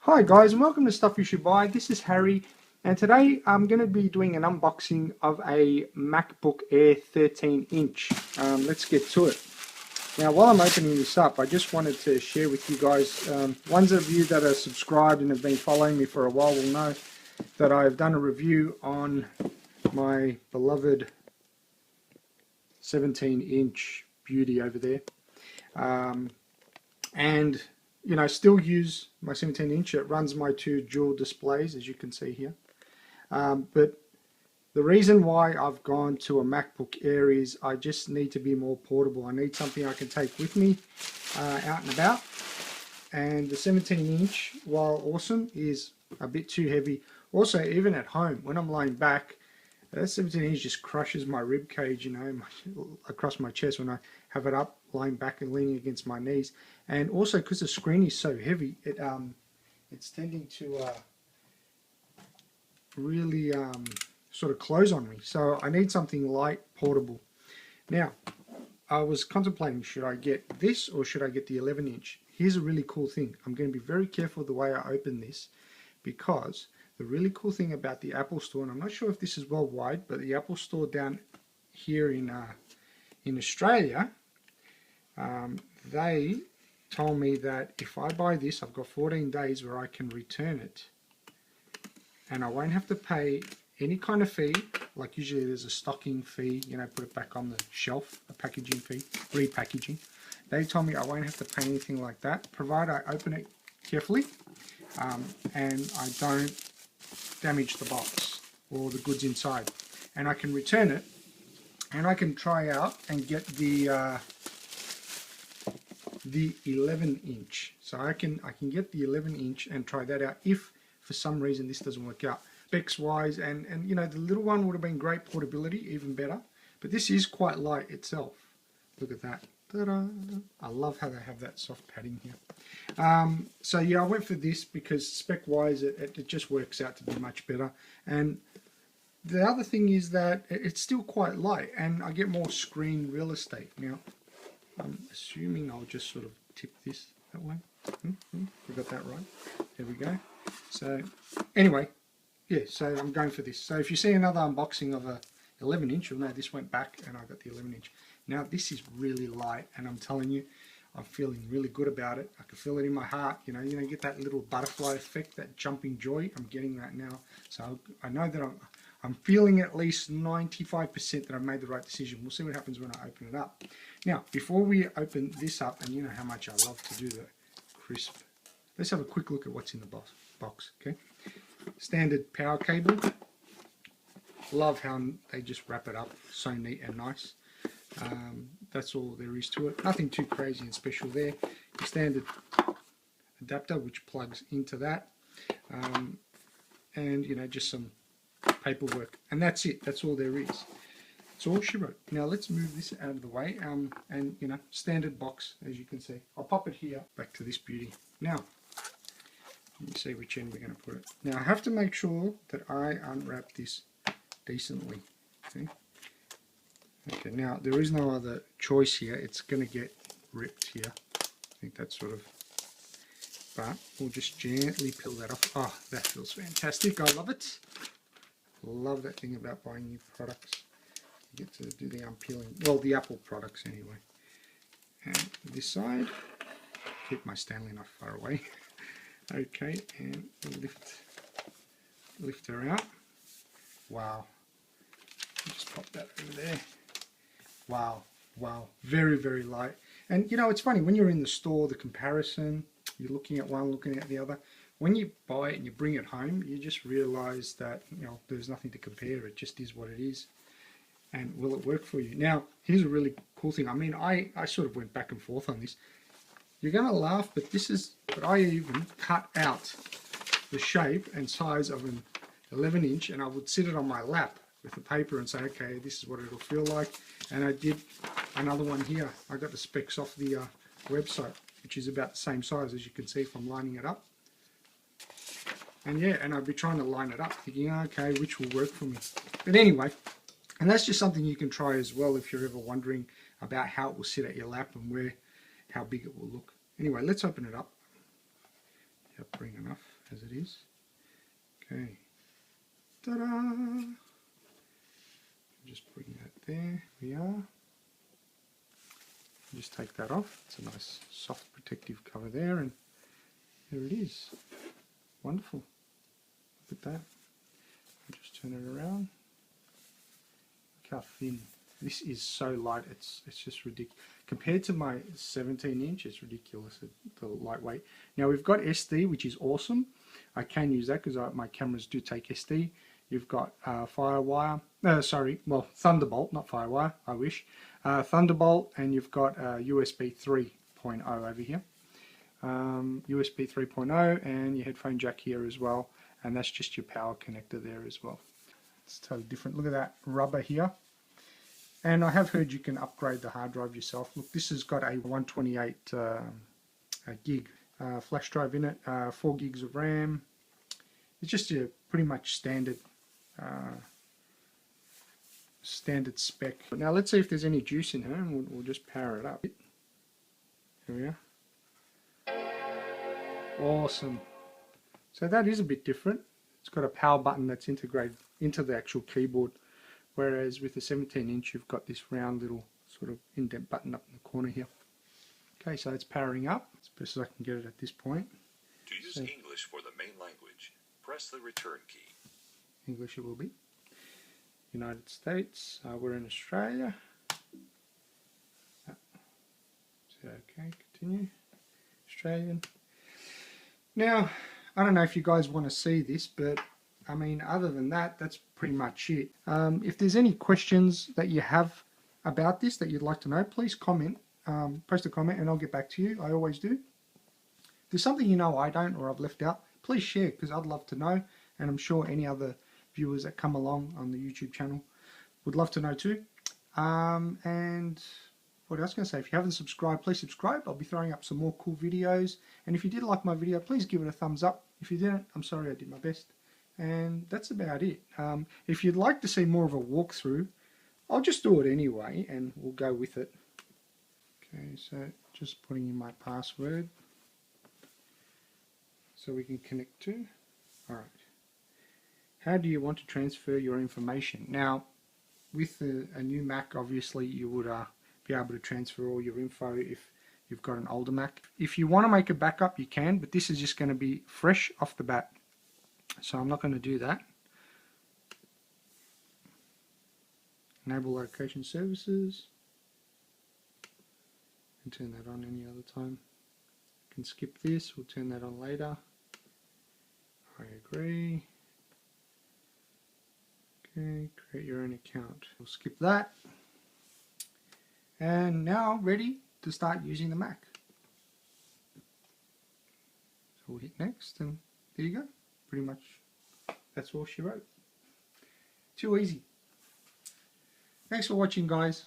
Hi guys, and welcome to Stuff You Should Buy. This is Harry, and today I'm going to be doing an unboxing of a MacBook Air 13-inch. Let's get to it. Now, while I'm opening this up, I just wanted to share with you guys, ones of you that are subscribed and have been following me for a while will know that I've done a review on my beloved 17-inch beauty over there. And you know, still use my 17-inch. It runs my two dual displays, as you can see here. But the reason why I've gone to a MacBook Air is I just need to be more portable. I need something I can take with me out and about. And the 17-inch, while awesome, is a bit too heavy. Also, even at home, when I'm lying back, that 17-inch just crushes my rib cage, you know, across my chest when I have it up, lying back and leaning against my knees. And also, because the screen is so heavy, it's tending to really sort of close on me. So I need something light, portable. Now, I was contemplating, should I get this or should I get the 11-inch? Here's a really cool thing. I'm going to be very careful the way I open this, because the really cool thing about the Apple Store, and I'm not sure if this is worldwide, but the Apple Store down here in Australia, they told me that if I buy this, I've got 14 days where I can return it, and I won't have to pay any kind of fee. Like usually there's a stocking fee, you know, put it back on the shelf, a packaging fee, repackaging. They told me I won't have to pay anything like that, provided I open it carefully and I don't damage the box or the goods inside, and I can return it, and I can try out and get the 11-inch. So I can get the 11-inch and try that out if for some reason this doesn't work out. Specs wise, and you know, the little one would have been great portability, even better, but this is quite light itself. Look at that. Ta-da. I love how they have that soft padding here. So yeah, I went for this because spec wise it just works out to be much better. And the other thing is that it's still quite light and I get more screen real estate. Now I'm assuming I'll just sort of tip this that way. We got that right. There we go. So anyway, yeah, so I'm going for this. So if you see another unboxing of a 11-inch, you'll know this went back and I got the 11-inch. Now this is really light, and I'm telling you, I'm feeling really good about it. I can feel it in my heart. You know, get that little butterfly effect, that jumping joy. I'm getting that now. So I know that I'm feeling at least 95% that I've made the right decision. We'll see what happens when I open it up. Now, before we open this up, and you know how much I love to do the crisp, let's have a quick look at what's in the box. Okay, standard power cable. Love how they just wrap it up, so neat and nice. That's all there is to it. Nothing too crazy and special there. The standard adapter which plugs into that, and you know, just some paperwork, and that's it. That's all there is. That's all she wrote. Now let's move this out of the way, and you know, standard box, as you can see. I'll pop it here. Back to this beauty. Now let me see which end we're going to put it. Now I have to make sure that I unwrap this decently. Okay. Okay, now there is no other choice here. It's going to get ripped here. I think that's sort of, but we'll just gently peel that off. Oh, that feels fantastic. I love it. Love that thing about buying new products. You get to do the unpeeling. Well, the Apple products anyway. And this side, keep my Stanley knife far away. Okay, and lift her out. Wow. Just pop that over there. Wow, wow, very, very light. And you know, it's funny, when you're in the store, the comparison, you're looking at one, looking at the other. When you buy it and you bring it home, you just realize that, you know, there's nothing to compare. It just is what it is. And will it work for you? Now, here's a really cool thing. I mean, I sort of went back and forth on this. You're going to laugh, but this is, but I even cut out the shape and size of an 11-inch, and I would sit it on my lap with the paper and say, okay, this is what it'll feel like. And I did another one here. I got the specs off the website, which is about the same size, as you can see from lining it up. And yeah, and I'd be trying to line it up, thinking, okay, which will work for me. But anyway, and that's just something you can try as well if you're ever wondering about how it will sit at your lap and how big it will look. Anyway, let's open it up. bring enough as it is. Okay. Ta-da! Just bring that there. We are. Just take that off. It's a nice soft protective cover there, and there it is. Wonderful. Look at that. Just turn it around. Look how thin. This is so light. It's just ridiculous. Compared to my 17-inch, it's ridiculous, the lightweight. Now we've got SD, which is awesome. I can use that because my cameras do take SD. You've got Firewire. Thunderbolt, not Firewire. I wish. Thunderbolt, and you've got USB 3.0 over here. USB 3.0, and your headphone jack here as well. And that's just your power connector there as well. It's totally different. Look at that rubber here. And I have heard you can upgrade the hard drive yourself. Look, this has got a 128 gig flash drive in it, 4 gigs of RAM. It's just a pretty much standard spec. Now let's see if there's any juice in here, and we'll just power it up. Here we are. Awesome. So that is a bit different. It's got a power button that's integrated into the actual keyboard, whereas with the 17-inch you've got this round little sort of indent button up in the corner here. Okay, so it's powering up as best as I can get it at this point. To use English for the main language, press the return key. English it will be. United States, we're in Australia. So, okay, continue. Australian. Now, I don't know if you guys want to see this, but I mean, other than that, that's pretty much it. If there's any questions that you have about this that you'd like to know, please comment. Post a comment and I'll get back to you. I always do. If there's something you know I don't or I've left out, please share, because I'd love to know, and I'm sure any other viewers that come along on the YouTube channel would love to know too. And what else can I say? If you haven't subscribed, please subscribe. I'll be throwing up some more cool videos. And if you did like my video, please give it a thumbs up. If you didn't, I'm sorry, I did my best. And that's about it. If you'd like to see more of a walkthrough, I'll just do it anyway and we'll go with it. Okay, so just putting in my password so we can connect to. Alright. How do you want to transfer your information? Now, with a new Mac, obviously you would be able to transfer all your info if you've got an older Mac. If you want to make a backup, you can, but this is just going to be fresh off the bat. So I'm not going to do that. Enable location services. And turn that on any other time. You can skip this, we'll turn that on later. I agree. Okay, create your own account. We'll skip that. And now ready to start using the Mac. So we'll hit next and there you go. Pretty much that's all she wrote. Too easy. Thanks for watching, guys.